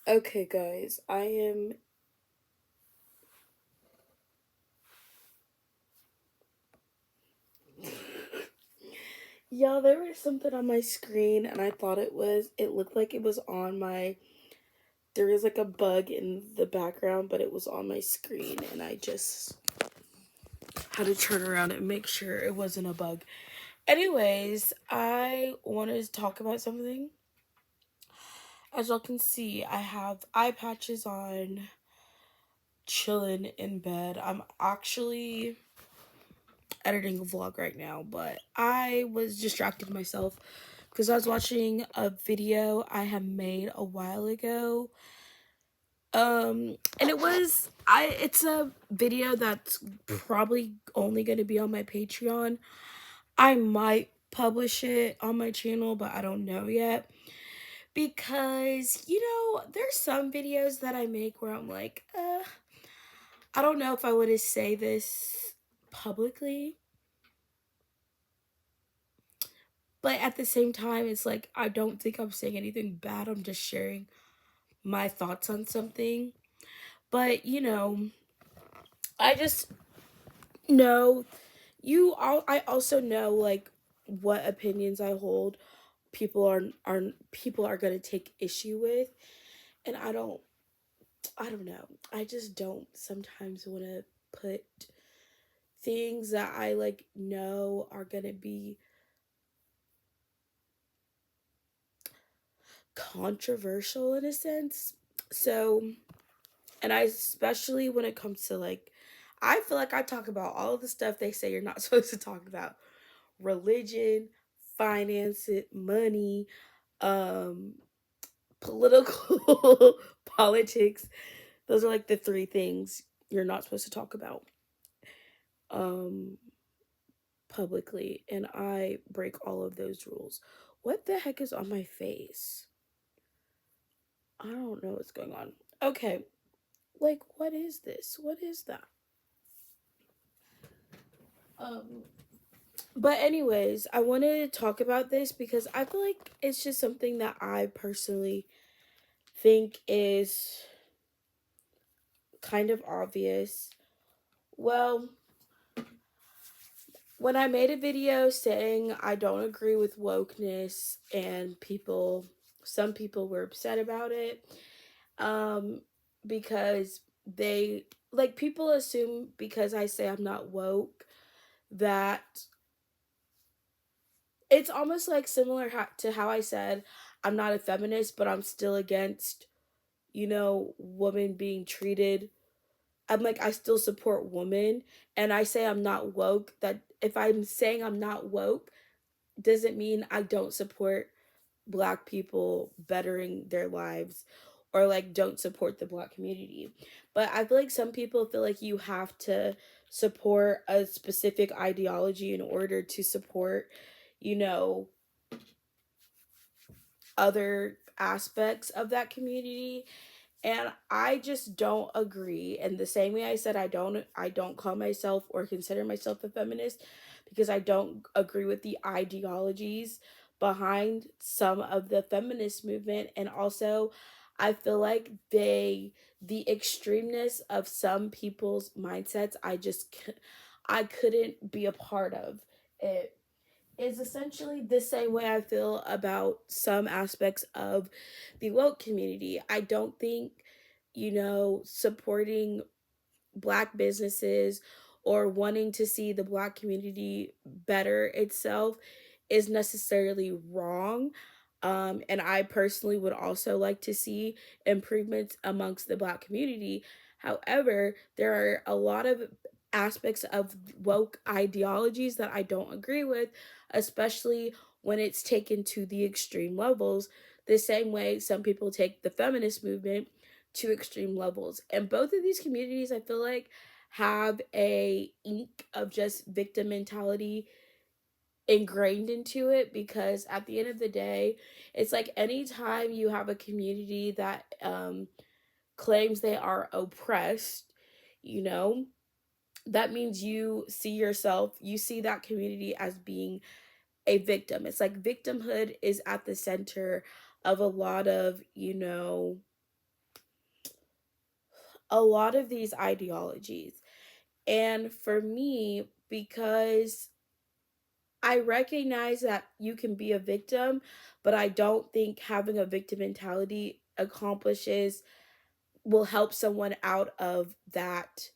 Okay, guys, I am. Y'all, there was something on my screen, and I thought it looked like it was on my. There was like a bug in the background, but it was on my screen, and I just had to turn around and make sure it wasn't a bug. Anyways, I wanted to talk about something. As y'all can see, I have eye patches on, chilling in bed. I'm actually editing a vlog right now, but I was distracted myself because I was watching a video I had made a while ago. And it's a video that's probably only going to be on my Patreon. I might publish it on my channel, but I don't know yet. Because, there's some videos that I make where I'm like, I don't know if I want to say this publicly. But at the same time, it's like, I don't think I'm saying anything bad. I'm just sharing my thoughts on something. But, I just know I also know like what opinions I hold are people are going to take issue with, and I don't know. I just don't sometimes want to put things that I like know are going to be controversial in a sense. So, and I especially when it comes to like, I feel like I talk about all of the stuff they say you're not supposed to talk about: religion, finance, money, um, political politics. Those are like the three things you're not supposed to talk about um publicly, and I break all of those rules. What the heck is on my face? I don't know what's going on. Okay, like what is this? What is that? Um but anyways, I wanted to talk about this because I feel like it's just something that I personally think is kind of obvious. Well, when I made a video saying I don't agree with wokeness and some people were upset about it, um, because people assume because I say I'm not woke that it's almost like similar to how I said I'm not a feminist, but I'm still against, women being treated. I'm like, I still support women, and I say I'm not woke. That if I'm saying I'm not woke, doesn't mean I don't support black people bettering their lives or like don't support the black community. But I feel like some people feel like you have to support a specific ideology in order to support, you know, other aspects of that community, and I just don't agree. And the same way I said I don't call myself or consider myself a feminist because I don't agree with the ideologies behind some of the feminist movement. And also I feel like the extremeness of some people's mindsets, I couldn't be a part of it. Is essentially the same way I feel about some aspects of the woke community. I don't think, supporting black businesses or wanting to see the black community better itself is necessarily wrong. And I personally would also like to see improvements amongst the black community. However, there are a lot of aspects of woke ideologies that I don't agree with, especially when it's taken to the extreme levels, the same way some people take the feminist movement to extreme levels. And both of these communities, I feel like, have a ink of just victim mentality ingrained into it, because at the end of the day, it's like anytime you have a community that claims they are oppressed, you know, that means you see that community as being a victim. It's like victimhood is at the center of a lot of, a lot of these ideologies. And for me, because I recognize that you can be a victim, but I don't think having a victim mentality accomplishes will help someone out of that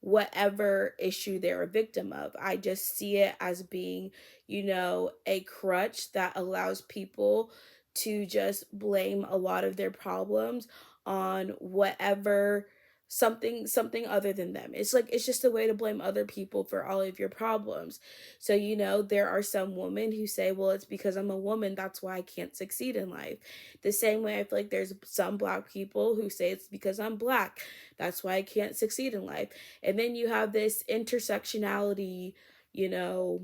whatever issue they're a victim of. I just see it as being, a crutch that allows people to just blame a lot of their problems on whatever something other than them. It's just a way to blame other people for all of your problems. So, there are some women who say, well, it's because I'm a woman, that's why I can't succeed in life. The same way I feel like there's some black people who say it's because I'm black, that's why I can't succeed in life. And then you have this intersectionality, you know,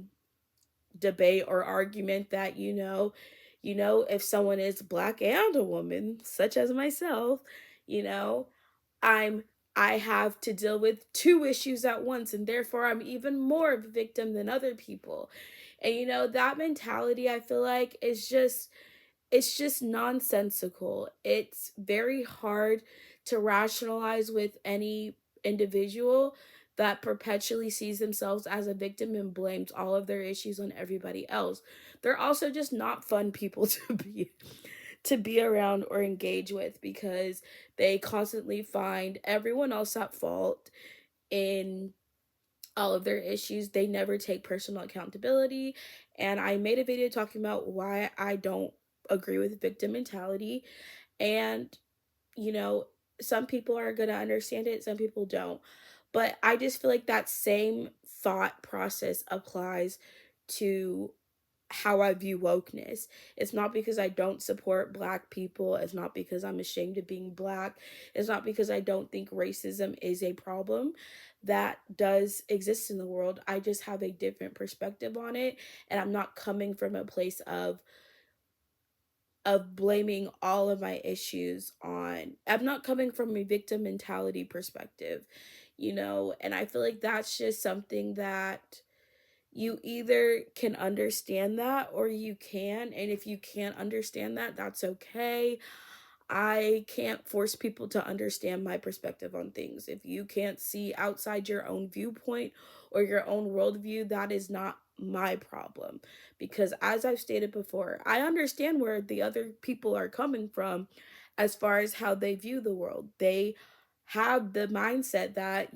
debate or argument that, if someone is black and a woman, such as myself, you know, I'm I have to deal with two issues at once, and therefore I'm even more of a victim than other people. And that mentality, I feel like, it's just nonsensical. It's very hard to rationalize with any individual that perpetually sees themselves as a victim and blames all of their issues on everybody else. They're also just not fun people to be around or engage with, because they constantly find everyone else at fault in all of their issues. They never take personal accountability. And I made a video talking about why I don't agree with victim mentality. And, you know, some people are going to understand it, some people don't. But I just feel like that same thought process applies to how I view wokeness. It's not because I don't support black people. It's not because I'm ashamed of being black. It's not because I don't think racism is a problem that does exist in the world. I just have a different perspective on it, and I'm not coming from a place of blaming all of my issues on, I'm not coming from a victim mentality perspective, and I feel like that's just something that you either can understand that or you can. And if you can't understand that, that's okay. I can't force people to understand my perspective on things. If you can't see outside your own viewpoint or your own worldview, that is not my problem. Because as I've stated before, I understand where the other people are coming from as far as how they view the world. They have the mindset that,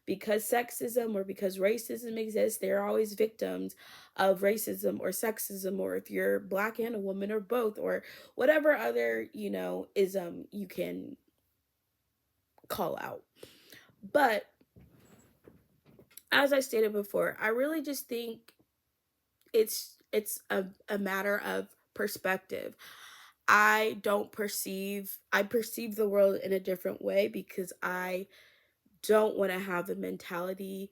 because sexism or because racism exists, they're always victims of racism or sexism, or if you're black and a woman or both, or whatever other, ism you can call out. But as I stated before, I really just think it's a matter of perspective. I perceive the world in a different way because I don't want to have the mentality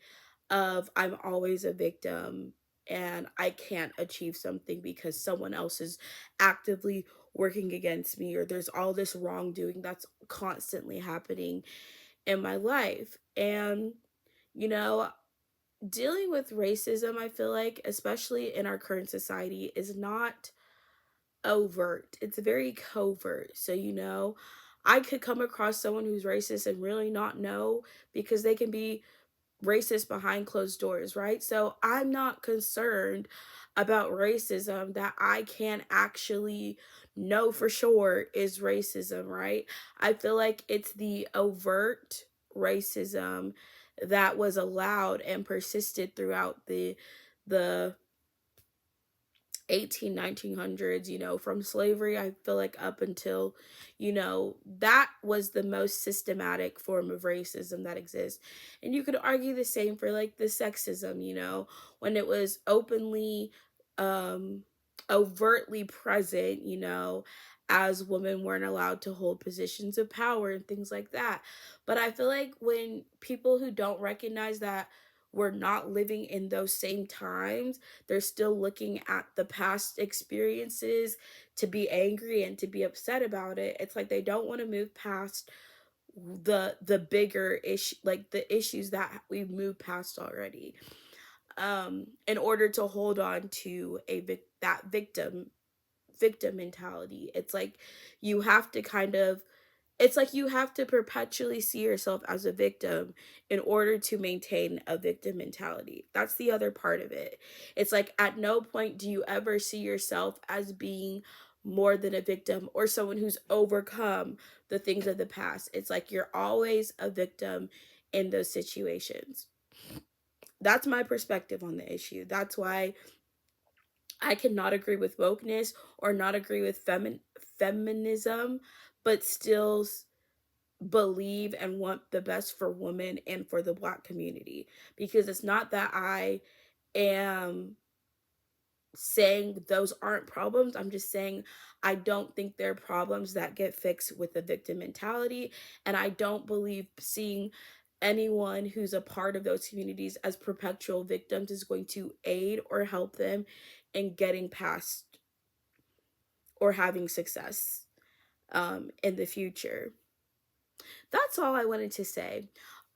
of I'm always a victim and I can't achieve something because someone else is actively working against me, or there's all this wrongdoing that's constantly happening in my life. And, you know, dealing with racism, I feel like, especially in our current society, is not overt. It's very covert. So, I could come across someone who's racist and really not know, because they can be racist behind closed doors, right? So I'm not concerned about racism that I can actually know for sure is racism, right? I feel like it's the overt racism that was allowed and persisted throughout the 1900s, from slavery. I feel like up until, that was the most systematic form of racism that exists. And you could argue the same for like the sexism, when it was openly, um, overtly present, as women weren't allowed to hold positions of power and things like that. But I feel like when people who don't recognize that we're not living in those same times, they're still looking at the past experiences to be angry and to be upset about it. It's like they don't want to move past the bigger issue, like the issues that we've moved past already, in order to hold on to that victim mentality. It's like you have to kind of it's like you have to perpetually see yourself as a victim in order to maintain a victim mentality. That's the other part of it. It's like at no point do you ever see yourself as being more than a victim or someone who's overcome the things of the past. It's like you're always a victim in those situations. That's my perspective on the issue. That's why I cannot agree with wokeness or not agree with feminism, but still believe and want the best for women and for the Black community. Because it's not that I am saying those aren't problems. I'm just saying I don't think they're problems that get fixed with the victim mentality. And I don't believe seeing anyone who's a part of those communities as perpetual victims is going to aid or help them in getting past or having success in the future. That's all I wanted to say.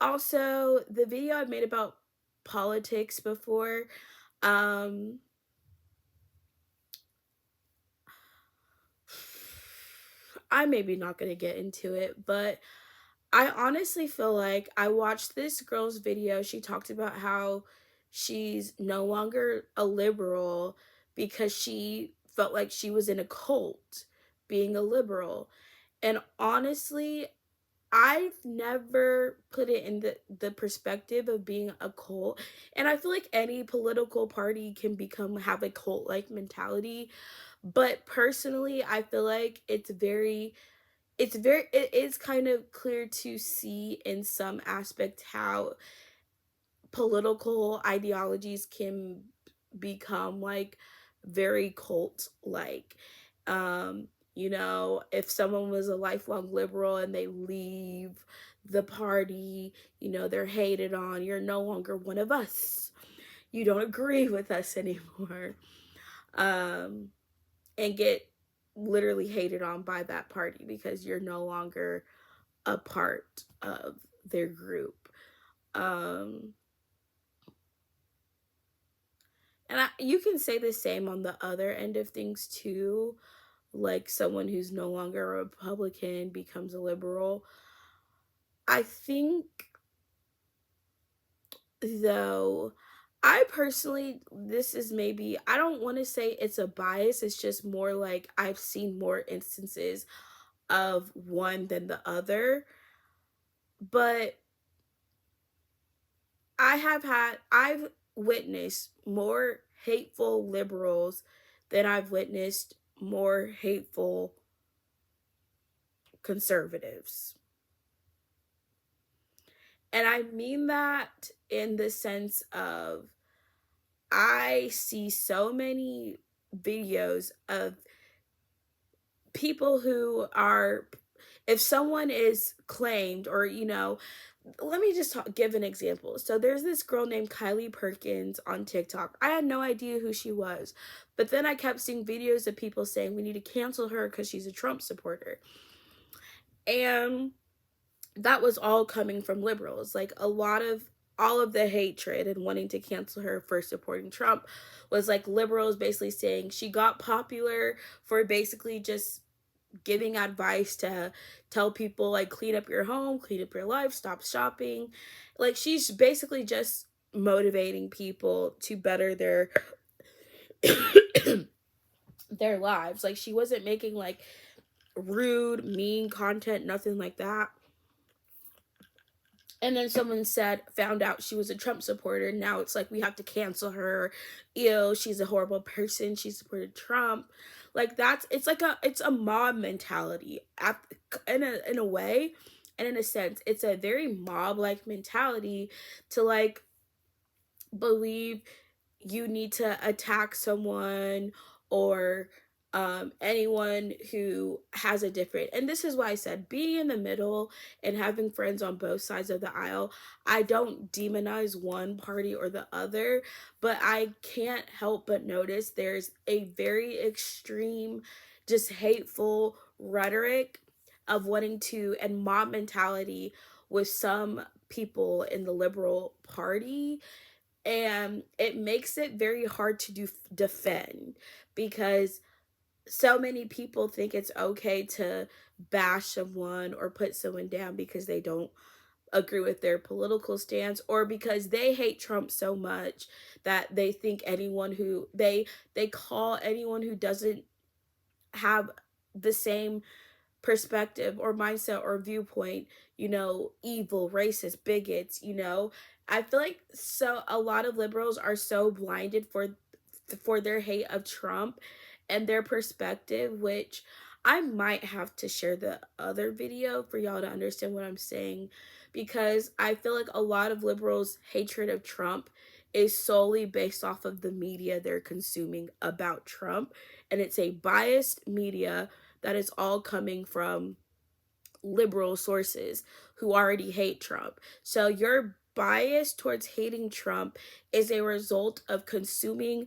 Also, the video I made about politics before, um, I'm maybe not going to get into it, but I honestly feel like I watched this girl's video. She talked about how she's no longer a liberal because she felt like she was in a cult being a liberal. And honestly, I've never put it in the perspective of being a cult. And I feel like any political party can have a cult like mentality. But personally, I feel like it is kind of clear to see in some aspect how political ideologies can become like very cult like. You know, if someone was a lifelong liberal and they leave the party, you know, they're hated on. You're no longer one of us. You don't agree with us anymore. um and get literally hated on by that party because you're no longer a part of their group. Um, you can say the same on the other end of things too, like someone who's no longer a Republican becomes a liberal. I think, though, I personally, this is maybe, I don't want to say it's a bias, it's just more like I've seen more instances of one than the other. But I've witnessed more hateful liberals than I've witnessed more hateful conservatives. And I mean that in the sense of I see so many videos of people who are, if someone is claimed, or, you know, let me just give an example. So there's this girl named Kylie Perkins on TikTok. I had no idea who she was, but then I kept seeing videos of people saying we need to cancel her because she's a Trump supporter. And that was all coming from liberals. Like all of the hatred and wanting to cancel her for supporting Trump was like liberals basically saying she got popular for basically just giving advice to tell people like clean up your home, clean up your life, stop shopping. Like she's basically just motivating people to better their lives. Like she wasn't making like rude, mean content, nothing like that. And then someone found out she was a Trump supporter. Now it's like we have to cancel her. Ew, she's a horrible person. She supported Trump. Like it's a mob mentality in a way, and in a sense, it's a very mob like mentality to like believe you need to attack someone or anyone who has a different, and this is why I said being in the middle and having friends on both sides of the aisle, I don't demonize one party or the other, but I can't help but notice there's a very extreme, just hateful rhetoric of wanting to, and mob mentality with some people in the liberal party, and it makes it very hard to defend because so many people think it's okay to bash someone or put someone down because they don't agree with their political stance, or because they hate Trump so much that they think anyone who they call anyone who doesn't have the same perspective or mindset or viewpoint, evil, racist, bigots, I feel like so a lot of liberals are so blinded for their hate of Trump and their perspective, which I might have to share the other video for y'all to understand what I'm saying, because I feel like a lot of liberals' hatred of Trump is solely based off of the media they're consuming about Trump, and it's a biased media that is all coming from liberal sources who already hate Trump. So your bias towards hating Trump is a result of consuming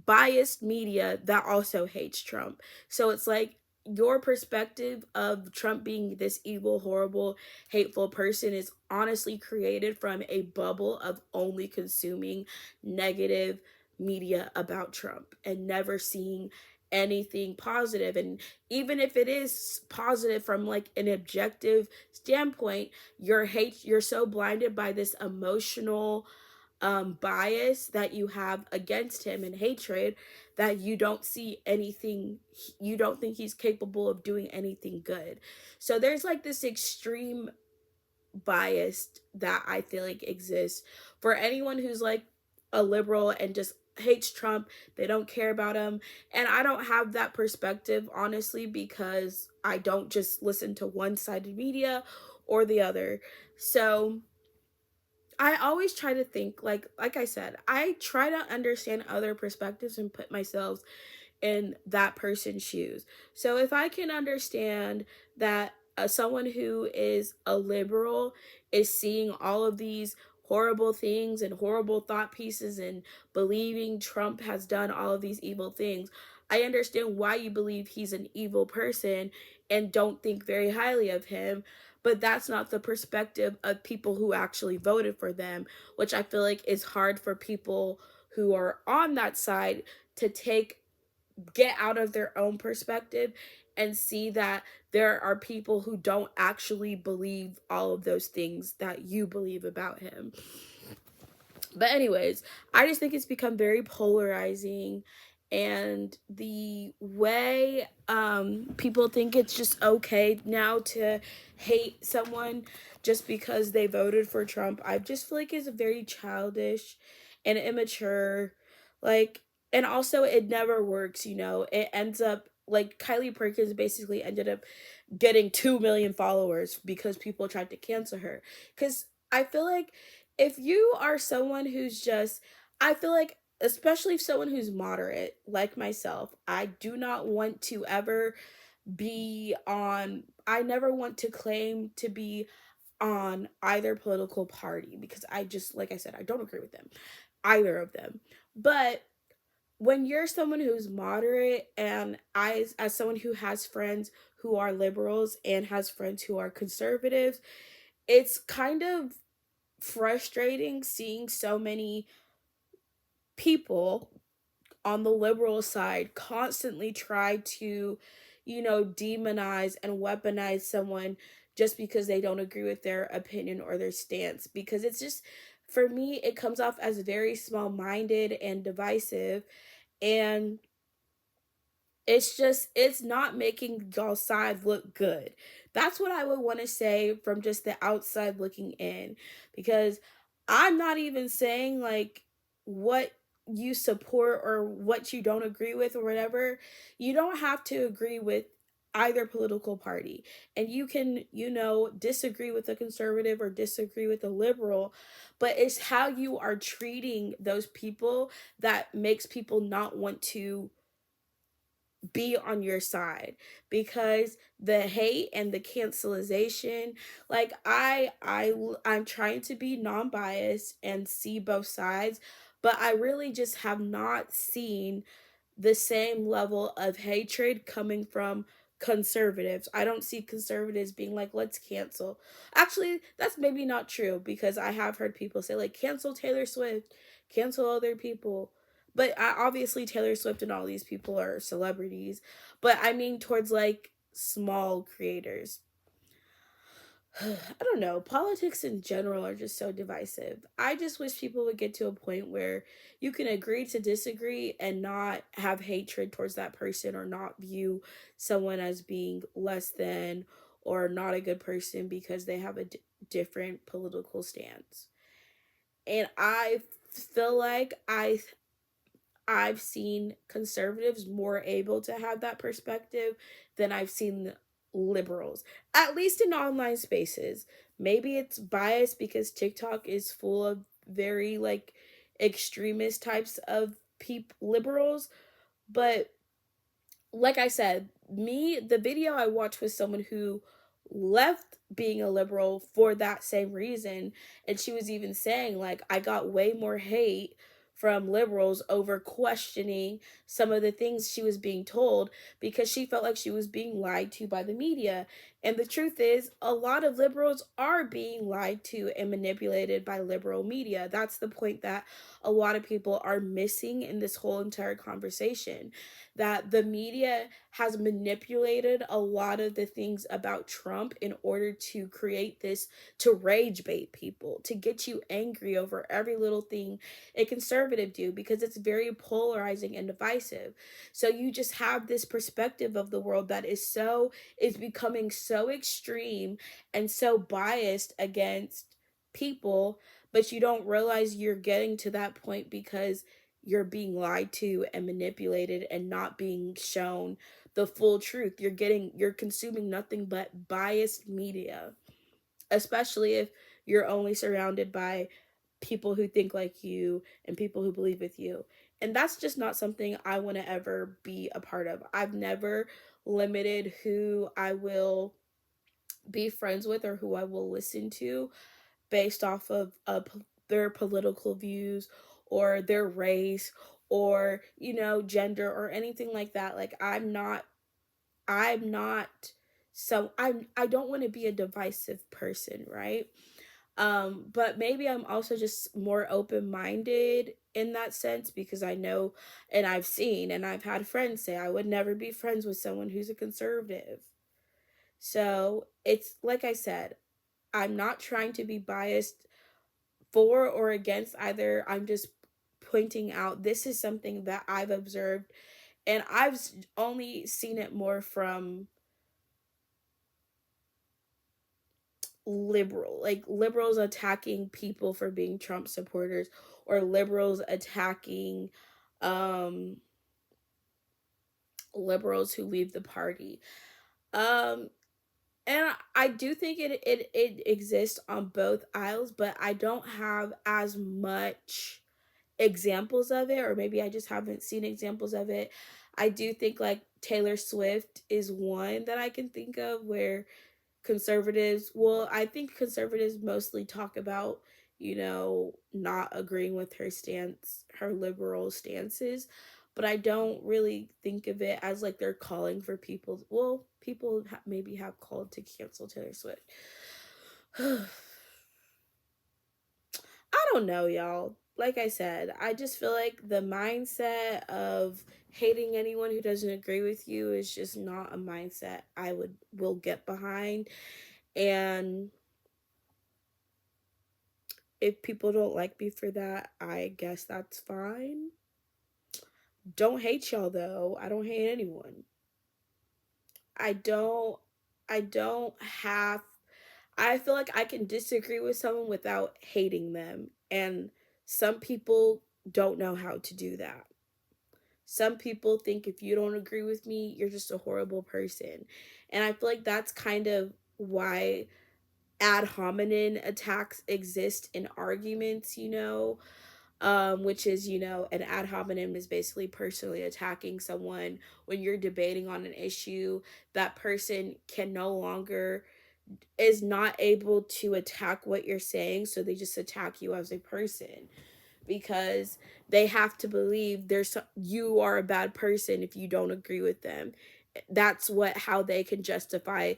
biased media that also hates Trump. So it's like your perspective of Trump being this evil, horrible, hateful person is honestly created from a bubble of only consuming negative media about Trump and never seeing anything positive. And even if it is positive from like an objective standpoint, you're so blinded by this emotional bias that you have against him and hatred that you don't see anything, you don't think he's capable of doing anything good. So there's like this extreme bias that I feel like exists for anyone who's like a liberal and just hates Trump. They don't care about him. And I don't have that perspective, honestly, because I don't just listen to one-sided media or the other. So I always try to think, like I said, I try to understand other perspectives and put myself in that person's shoes. So if I can understand that someone who is a liberal is seeing all of these horrible things and horrible thought pieces and believing Trump has done all of these evil things, I understand why you believe he's an evil person and don't think very highly of him. But that's not the perspective of people who actually voted for them, which I feel like is hard for people who are on that side to get out of their own perspective and see that there are people who don't actually believe all of those things that you believe about him. But anyways, I just think it's become very polarizing, and the way people think it's just okay now to hate someone just because they voted for Trump, I just feel like is very childish and immature. Like, and also it never works, it ends up like Kylie Perkins basically ended up getting 2 million followers because people tried to cancel her. Because I feel like if you are someone who's just, I feel like, especially if someone who's moderate, like myself, I do not want to ever I never want to claim to be on either political party because I just, like I said, I don't agree with them, either of them. But when you're someone who's moderate, and I, as someone who has friends who are liberals and has friends who are conservatives, it's kind of frustrating seeing so many people on the liberal side constantly try to, demonize and weaponize someone just because they don't agree with their opinion or their stance. Because it's just, for me, it comes off as very small minded and divisive. And it's not making y'all side look good. That's what I would want to say from just the outside looking in, because I'm not even saying like what you support or what you don't agree with or whatever. You don't have to agree with either political party, and you can, disagree with a conservative or disagree with a liberal, but it's how you are treating those people that makes people not want to be on your side. Because the hate and the cancelization, like I'm trying to be non-biased and see both sides, but I really just have not seen the same level of hatred coming from conservatives. I don't see conservatives being like, let's cancel. Actually, that's maybe not true, because I have heard people say like, cancel Taylor Swift, cancel other people. But obviously Taylor Swift and all these people are celebrities. But I mean towards like small creators. I don't know. Politics in general are just so divisive. I just wish people would get to a point where you can agree to disagree and not have hatred towards that person, or not view someone as being less than or not a good person because they have a different political stance. And I feel like I've seen conservatives more able to have that perspective than I've seen liberals, at least in online spaces. Maybe it's biased because TikTok is full of very like extremist types of liberals, but like I said, the video I watched was someone who left being a liberal for that same reason. And she was even saying, like, I got way more hate from liberals over questioning some of the things she was being told because she felt like she was being lied to by the media. And the truth is, a lot of liberals are being lied to and manipulated by liberal media. That's the point that a lot of people are missing in this whole entire conversation, that the media has manipulated a lot of the things about Trump in order to create this, to rage bait people, to get you angry over every little thing a conservative do, because it's very polarizing and divisive. So you just have this perspective of the world that is becoming so extreme and so biased against people, but you don't realize you're getting to that point because you're being lied to and manipulated and not being shown the full truth. You're consuming nothing but biased media, especially if you're only surrounded by people who think like you and people who believe with you. And that's just not something I want to ever be a part of. I've never limited who I will be friends with or who I will listen to based off of their political views or their race or, gender or anything like that. Like, I'm not I don't want to be a divisive person, right? But maybe I'm also just more open-minded in that sense, because I know and I've seen and I've had friends say I would never be friends with someone who's a conservative. So it's like I said, I'm not trying to be biased for or against either. I'm just pointing out this is something that I've observed, and I've only seen it more from liberals attacking people for being Trump supporters, or liberals attacking um liberals who leave the party. Um and I do think it exists on both aisles, but I don't have as much examples of it, or maybe I just haven't seen examples of it. I do think like Taylor Swift is one that I can think of where I think conservatives mostly talk about, not agreeing with her stance, her liberal stances, but I don't really think of it as like they're calling for people. Well, people maybe have called to cancel Taylor Swift. I don't know, y'all. Like I said, I just feel like the mindset of hating anyone who doesn't agree with you is just not a mindset I will get behind. And if people don't like me for that, I guess that's fine. Don't hate y'all though. I don't hate anyone. I don't I don't have I feel like I can disagree with someone without hating them. And some people don't know how to do that. Some people think if you don't agree with me, you're just a horrible person. And I feel like that's kind of why ad hominem attacks exist in arguments, which is, an ad hominem is basically personally attacking someone when you're debating on an issue. That person can no longer is not able to attack what you're saying, so they just attack you as a person because they have to believe you are a bad person if you don't agree with them. That's how they can justify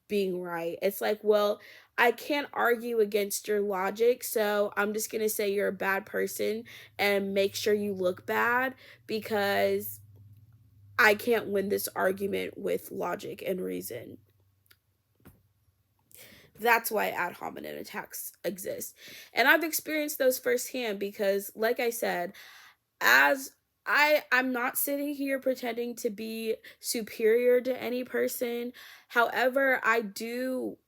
being right. It's like, well, I can't argue against your logic, so I'm just going to say you're a bad person and make sure you look bad because I can't win this argument with logic and reason. That's why ad hominem attacks exist. And I've experienced those firsthand because, like I said, as I'm not sitting here pretending to be superior to any person. However, I do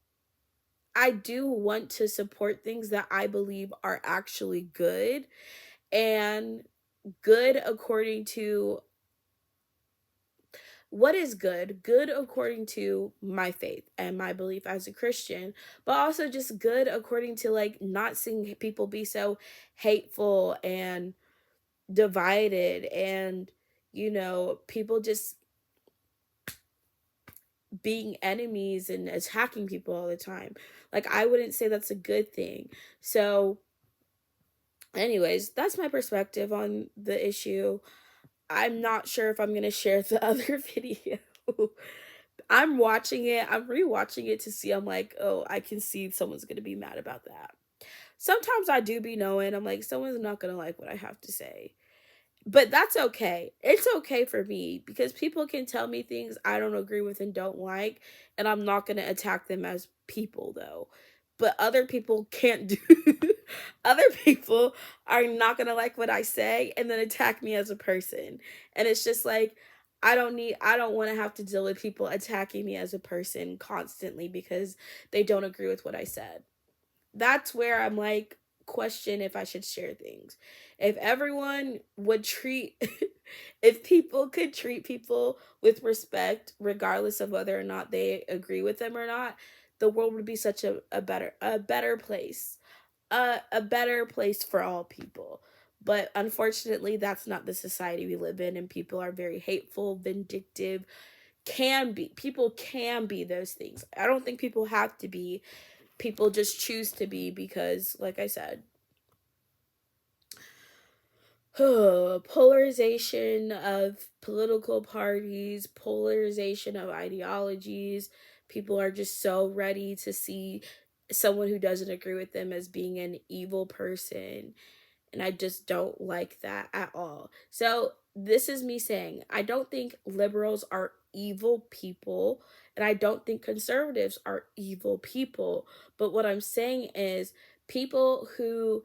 want to support things that I believe are actually good, and good according to what is good, good according to my faith and my belief as a Christian, but also just good according to like not seeing people be so hateful and divided, and people just being enemies and attacking people all the time. Like, I wouldn't say that's a good thing. So anyways, that's my perspective on the issue. I'm not sure if I'm going to share the other video. I'm watching it, I'm rewatching it to see. I'm like, oh, I can see someone's going to be mad about that. Sometimes I do be knowing, I'm like, someone's not going to like what I have to say. But that's okay. It's okay for me because people can tell me things I don't agree with and don't like, and I'm not going to attack them as people though. But other people can't do other people are not going to like what I say and then attack me as a person. And it's just like I don't want to have to deal with people attacking me as a person constantly because they don't agree with what I said. That's where I'm like, question if I should share things. If everyone would treat if people could treat people with respect regardless of whether or not they agree with them or not, the world would be such a better place. A better place for all people. But unfortunately, that's not the society we live in, and people are very hateful, vindictive, people can be those things. I don't think people have to be, people just choose to be because, like I said, polarization of political parties, polarization of ideologies. People are just so ready to see someone who doesn't agree with them as being an evil person, and I just don't like that at all. So, this is me saying I don't think liberals are evil people, and I don't think conservatives are evil people. But what I'm saying is people who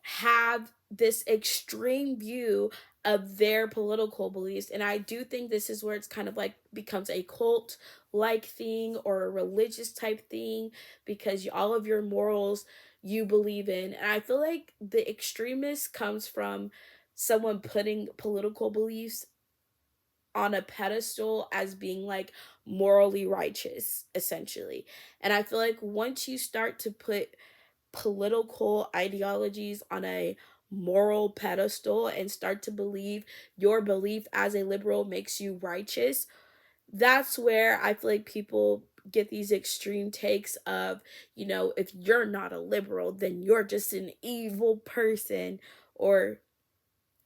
have this extreme view of their political beliefs, and I do think this is where it's kind of like becomes a cult like thing or a religious type thing, because all of your morals you believe in. And I feel like the extremist comes from someone putting political beliefs on a pedestal as being like morally righteous, essentially. And I feel like once you start to put political ideologies on a moral pedestal and start to believe your belief as a liberal makes you righteous, that's where I feel like people get these extreme takes of, if you're not a liberal, then you're just an evil person. Or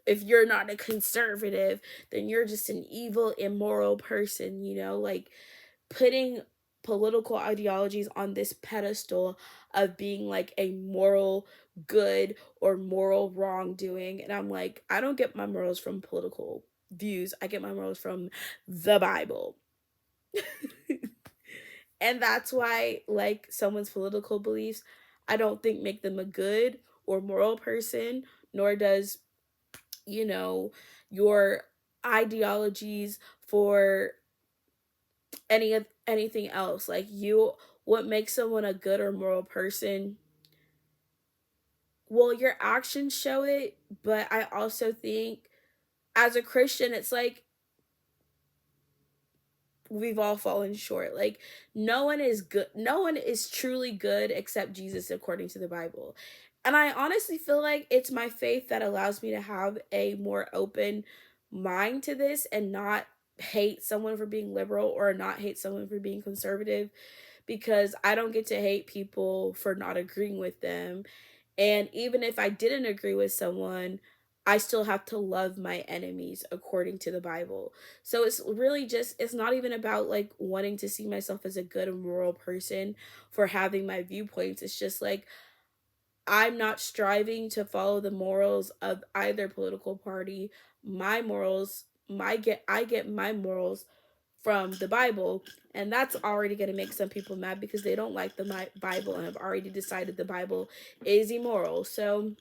if you're not a conservative, then you're just an evil, immoral person, like putting political ideologies on this pedestal of being like a moral good or moral wrongdoing. And I'm like, I don't get my morals from political views, I get my morals from the Bible. And that's why, like, someone's political beliefs, I don't think make them a good or moral person, nor does, you know, your ideologies for anything else. Like, what makes someone a good or moral person? Well, your actions show it, but I also think as a Christian, it's like we've all fallen short. Like, no one is good, no one is truly good except Jesus according to the Bible. And I honestly feel like it's my faith that allows me to have a more open mind to this and not hate someone for being liberal or not hate someone for being conservative, because I don't get to hate people for not agreeing with them. And even if I didn't agree with someone, I still have to love my enemies according to the Bible. So it's really just, it's not even about like wanting to see myself as a good and moral person for having my viewpoints. It's just like I'm not striving to follow the morals of either political party. My morals I get my morals from the Bible, and that's already going to make some people mad because they don't like the Bible and have already decided the Bible is immoral. So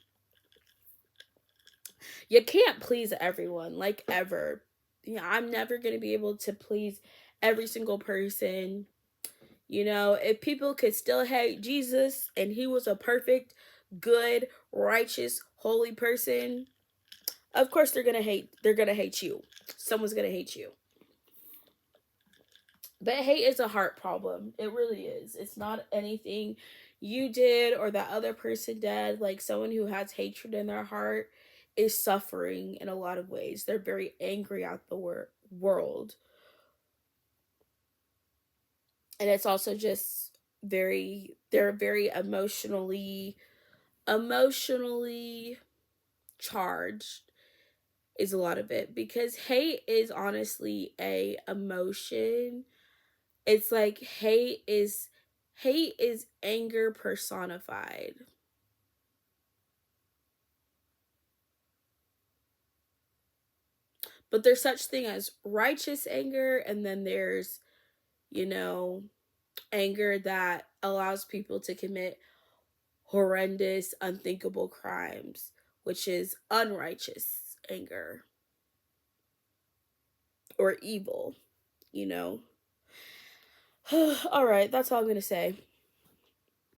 you can't please everyone, like, ever. I'm never going to be able to please every single person. If people could still hate Jesus and he was a perfect, good, righteous, holy person, of course they're going to hate you. Someone's going to hate you. But hate is a heart problem. It really is. It's not anything you did or that other person did. Like, someone who has hatred in their heart is suffering in a lot of ways. They're very angry at the world. And it's also just they're very emotionally charged is a lot of it, because hate is honestly a emotion. It's like hate is anger personified. But there's such thing as righteous anger, and then there's, you know, anger that allows people to commit horrendous, unthinkable crimes, which is unrighteous anger or evil, you know. All right, that's all I'm going to say.